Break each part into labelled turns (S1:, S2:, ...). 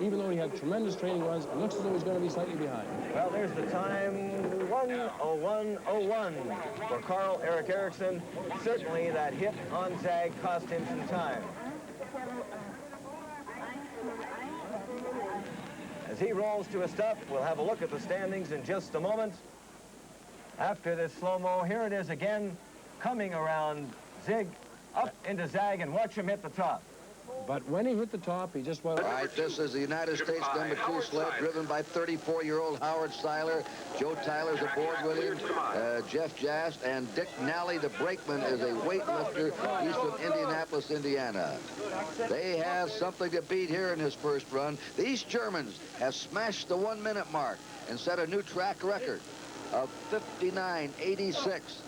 S1: Even though he had tremendous training runs, it looks as though he's going to be slightly behind.
S2: Well, there's the time, 1:01:01 for Carl Erik Eriksson. Certainly that hit on Zag cost him some time. As he rolls to a stop, we'll have a look at the standings in just a moment. After this slow-mo, here it is again, coming around Zig, up into Zag, and watch him hit the top.
S1: But when he hit the top, he just went...
S3: All right, this is the United States #2 sled, driven by 34-year-old Howard Seiler. Joe Tyler's aboard with him, Jeff Jast, and Dick Nally, the brakeman, is a weightlifter. He's from Indianapolis, Indiana. They have something to beat here in his first run. These Germans have smashed the 1-minute mark and set a new track record of 59:86.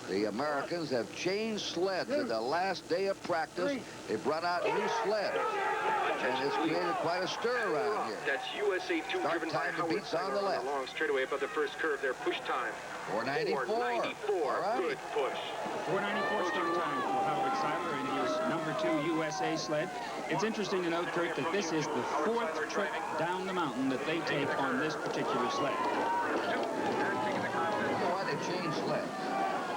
S3: The Americans have changed sleds in the last day of practice. They brought out new sleds, and it's created quite a stir around here.
S4: That's USA 2 driven by Howard
S3: on the left.
S4: Long straightaway above the first curve there. Push time.
S3: 4:94.
S4: 4:94.
S3: Right.
S4: Good push.
S5: 4:94 start time for Howard Seiler in his #2 USA sled. It's interesting to note, Kurt, that this is the 4th trip down the mountain that they take on this particular sled.
S3: Why they changed sleds?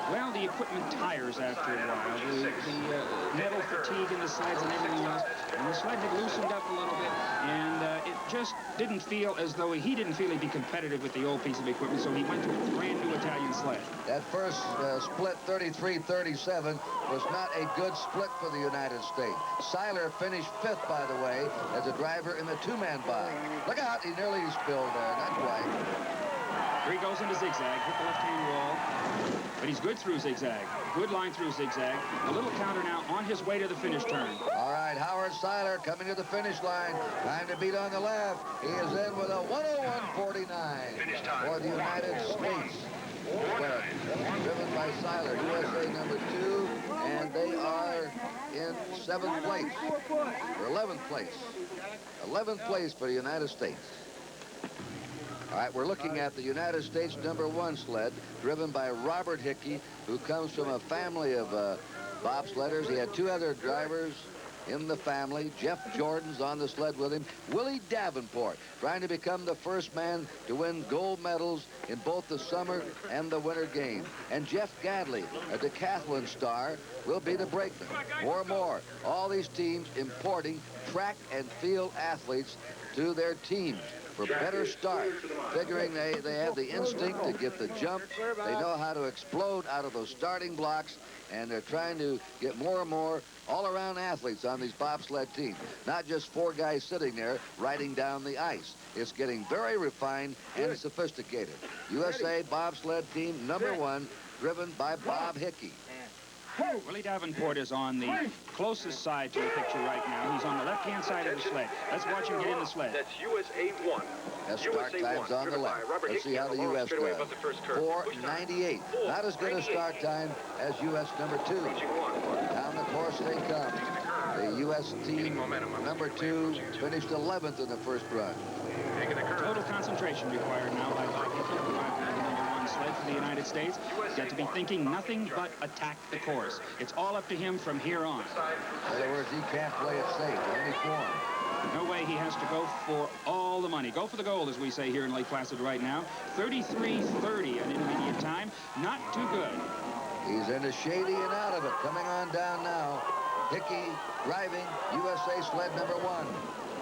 S5: Well, the equipment tires after a while. The metal fatigue in the sleds and everything else. And the sled had loosened up a little bit, and it just didn't feel as though he didn't feel he'd be competitive with the old piece of equipment, so he went to a brand new Italian sled.
S3: That first split, 33-37, was not a good split for the United States. Seiler finished 5th, by the way, as a driver in the 2-man box. Look out, he nearly spilled there, not quite.
S5: Here he goes into zigzag, hit the left-hand wall. But he's good through zigzag. Good line through zigzag. A little counter now on his way to the finish turn.
S3: All right, Howard Seiler coming to the finish line. Time to beat on the left. He is in with a 1:01:49 for the United States. Well, driven by Seiler, USA #2, and they are in 7th place, or 11th place. 11th place for the United States. All right, we're looking at the United States #1 sled, driven by Robert Hickey, who comes from a family of bobsledders. He had 2 other drivers in the family. Jeff Jordan's on the sled with him. Willie Davenport, trying to become the first man to win gold medals in both the summer and the winter game. And Jeff Gadley, a decathlon star, will be the brakeman. More. All these teams importing track and field athletes to their teams for better start, figuring they have the instinct to get the jump. They know how to explode out of those starting blocks, and they're trying to get more and more all-around athletes on these bobsled teams. Not just 4 guys sitting there riding down the ice. It's getting very refined and sophisticated. USA bobsled team #1, driven by Bob Hickey.
S5: Willie Davenport is on the closest side to the picture right now. He's on the left-hand side of the sled. Let's watch him get in the sled.
S4: That's USA 1.
S3: That start time's on the left. Let's see how the U.S. does. 4:98. Not as good a start time as U.S. #2. Down the course they come. The U.S. team #2 finished 11th in the first run.
S5: Total concentration required now by Bob Hickey, the #1 sled for the United States. He's got to be thinking nothing but attack the course. It's all up to him from here on.
S3: In other words, he can't play it safe in any form.
S5: No way, he has to go for all the money. Go for the gold, as we say here in Lake Placid right now. 33:30, an intermediate time. Not too good.
S3: He's into shady and out of it. Coming on down now. Hickey driving USA sled #1.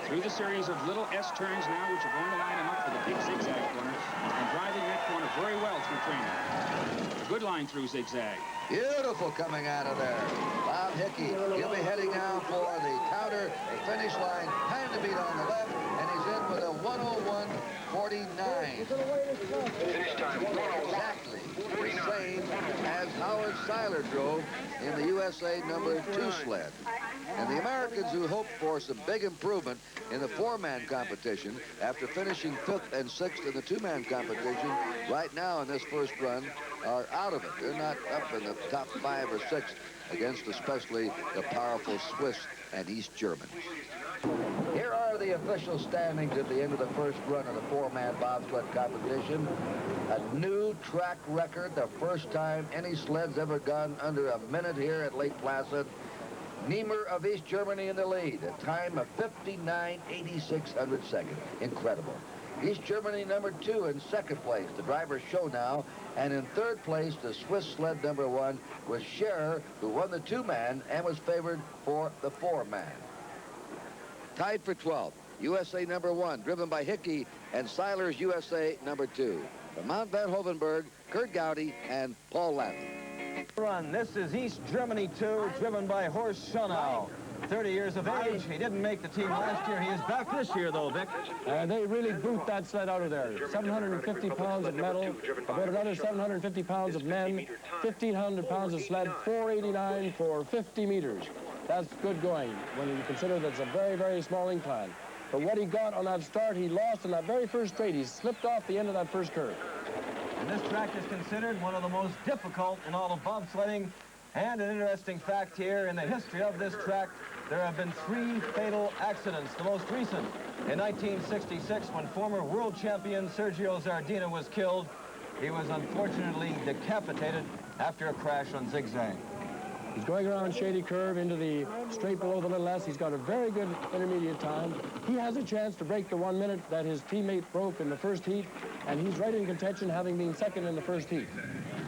S5: Through the series of little S turns now, which are going to line him up for the big zigzag corner. He's been driving that corner very well through training. A good line through zigzag.
S3: Beautiful coming out of there. Bob Hickey, he'll be heading now for the counter, the finish line. Time to beat on the left, and he's in with a 1:01:49.
S4: Finish time.
S3: Exactly the same as Howard Seiler drove in the USA #2 sled. And the Americans, who hoped for some big improvement in the 4-man competition after finishing 5th and 6th in the 2-man competition, right now in this first run are out of it. They're not up in the top 5 or 6 against especially the powerful Swiss and East Germans. Here are the official standings at the end of the first run of the 4-man bobsled competition. A new track record, the first time any sled's ever gone under a minute here at Lake Placid. Niemer of East Germany in the lead, a time of 59.86 Incredible. East Germany number 2 in second place, the driver's show now. And in third place, the Swiss sled number 1 was Scherer, who won the 2-man and was favored for the 4-man. Tied for 12th, USA number 1, driven by Hickey, and Seiler's USA number 2. From Mount Van Hovenberg, Kurt Gowdy and Paul Lantley.
S2: Run. This is East Germany 2, driven by Horst Schonau. 30 years of age. He didn't make the team last year. He is back this year, though, Vic.
S1: They really boot that sled out of there. 750 pounds of metal, about another 750 pounds of men, 1,500 pounds of sled, 489 for 50 meters. That's good going when you consider that's a very, very small incline. But what he got on that start, he lost in that very first straight. He slipped off the end of that first curve.
S2: And this track is considered one of the most difficult in all of bobsledding. And an interesting fact here, in the history of this track, there have been 3 fatal accidents. The most recent in 1966, when former world champion Sergio Zardina was killed. He was unfortunately decapitated after a crash on zigzag.
S1: He's going around Shady Curve into the straight below the Little S. He's got a very good intermediate time. He has a chance to break the 1 minute that his teammate broke in the first heat, and he's right in contention, having been second in the first heat.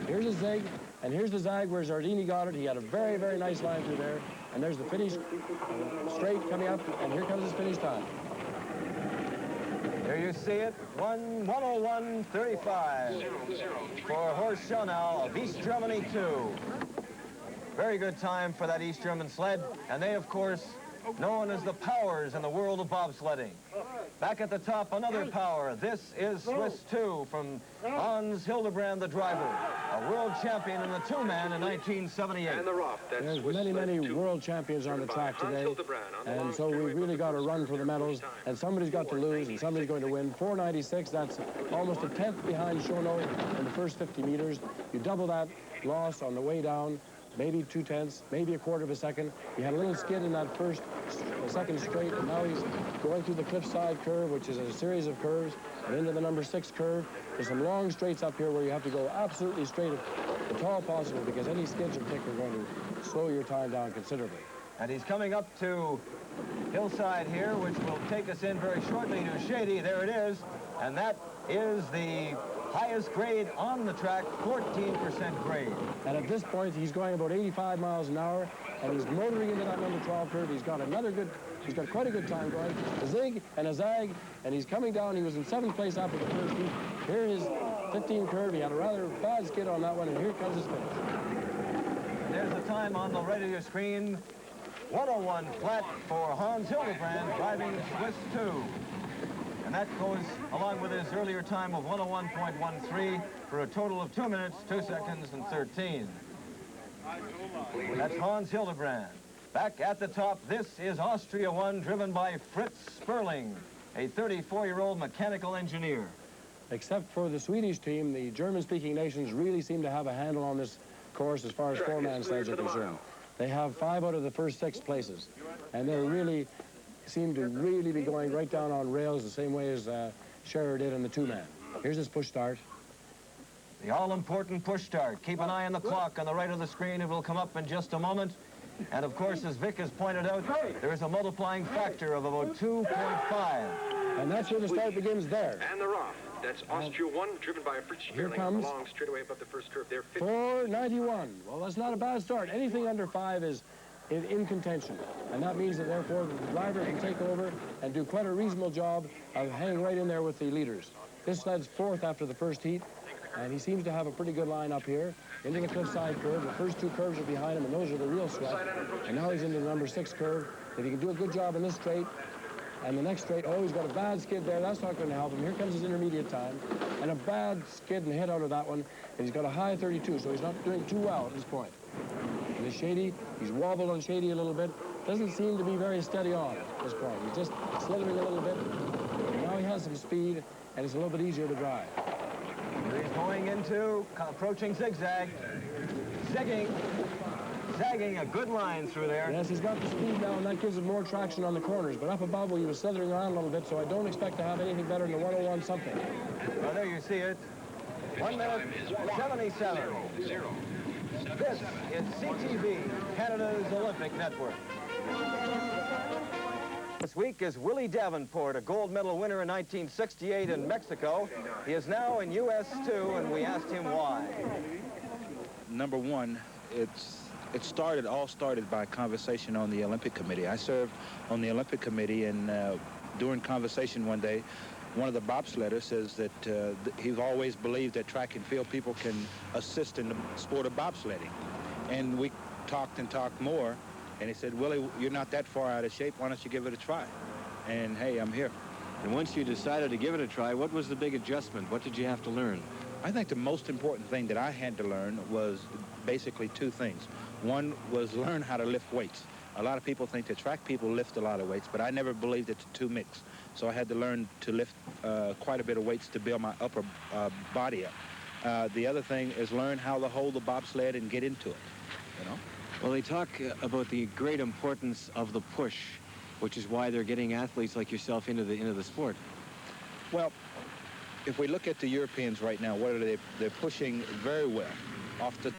S1: Here's a zig, and here's the zag where Zardini got it. He had a very, very nice line through there, and there's the finish straight coming up, and here comes his finish time.
S2: There you see it, 1:101.35 for Horst Schonau of East Germany 2. Very good time for that East German sled, and they, of course, known as the powers in the world of bobsledding. Back at the top, another power. This is Swiss 2 from Hans Hildebrand, the driver, a world champion in the 2-man in 1978.
S4: And the rough. That's
S1: There's
S4: Swiss
S1: many, many
S4: sled 2.
S1: world champions on the track today, and so we've really got to run for the medals, and somebody's got to lose, and somebody's going to win. 496, that's almost a tenth behind Schono in the first 50 meters. You double that loss on the way down, maybe 2/10, maybe a quarter of a second. He had a little skid in that second straight, and now he's going through the cliffside curve, which is a series of curves, and into the number 6 curve. There's some long straights up here where you have to go absolutely straight at all possible, because any skids or kick are going to slow your time down considerably.
S2: And he's coming up to hillside here, which will take us in very shortly to Shady. There it is, and that is the highest grade on the track, 14% grade.
S1: And at this point, he's going about 85 miles an hour, and he's motoring into that number 12 curve. He's got quite a good time going. A zig and a zag, and he's coming down. He was in 7th place after the first heat. Here is 15 curve. He had a rather bad skid on that one, and here comes his finish.
S2: There's the time on the right of your screen. 1:01 flat for Hans Hildebrand, driving Swiss 2. And that goes along with his earlier time of 1:01.13 for a total of 2 minutes, 2 seconds, and 13. That's Hans Hildebrand. Back at the top, this is Austria 1, driven by Fritz Sperling, a 34-year-old mechanical engineer.
S1: Except for the Swedish team, the German-speaking nations really seem to have a handle on this course as far as 4-man sleds are concerned. They have 5 out of the first 6 places, and they seem to really be going right down on rails the same way as Scherer did in the 2-man. Here's his push start.
S2: The all-important push start. Keep an eye on the clock on the right of the screen. It will come up in just a moment. And of course, as Vic has pointed out, there is a multiplying factor of about 2.5.
S1: And that's where the start begins there.
S4: And the rough. That's Austria 1, driven by Fritz Sperling.
S1: comes
S4: Along straight away above the first curve there.
S1: 491. Well, that's not a bad start. Anything under 5 is in contention. And that means that, therefore, the driver can take over and do quite a reasonable job of hanging right in there with the leaders. This sled's 4th after the first heat, and he seems to have a pretty good line up here. Into the cliffside curve. The first 2 curves are behind him, and those are the real sweat. And now he's into the number 6 curve. If he can do a good job in this straight, and the next straight, oh, he's got a bad skid there. That's not going to help him. Here comes his intermediate time. And a bad skid and hit out of that one. And he's got a high 32, so he's not doing too well at this point. And the Shady, he's wobbled on Shady a little bit. Doesn't seem to be very steady on at this point. He's just slithering a little bit. And now he has some speed, and it's a little bit easier to drive.
S2: He's going into approaching zigzag. Zagging a good line through there.
S1: Yes, he's got the speed now, and that gives him more traction on the corners. But up above, he was slithering around a little bit, so I don't expect to have anything better than the 101 something.
S2: Well, there you see it. 1 minute, 77. This is CTV, Canada's Olympic Network. This week is Willie Davenport, a gold medal winner in 1968 in Mexico. He is now in US 2, and we asked him why.
S6: Number one, it all started by conversation on the Olympic Committee. I served on the Olympic Committee, and during conversation one day, one of the bobsledders says that he's always believed that track and field people can assist in the sport of bobsledding. And we talked and talked more, and he said, Willie, you're not that far out of shape. Why don't you give it a try? And hey, I'm here.
S2: And once you decided to give it a try, what was the big adjustment? What did you have to learn?
S6: I think the most important thing that I had to learn was basically two things. One was learn how to lift weights. A lot of people think that track people lift a lot of weights, but I never believed that the two mix. So I had to learn to lift quite a bit of weights to build my upper body up. The other thing is learn how to hold the bobsled and get into it, you know?
S2: Well, they talk about the great importance of the push, which is why they're getting athletes like yourself into the sport.
S6: Well, if we look at the Europeans right now, what are they? They're pushing very well off the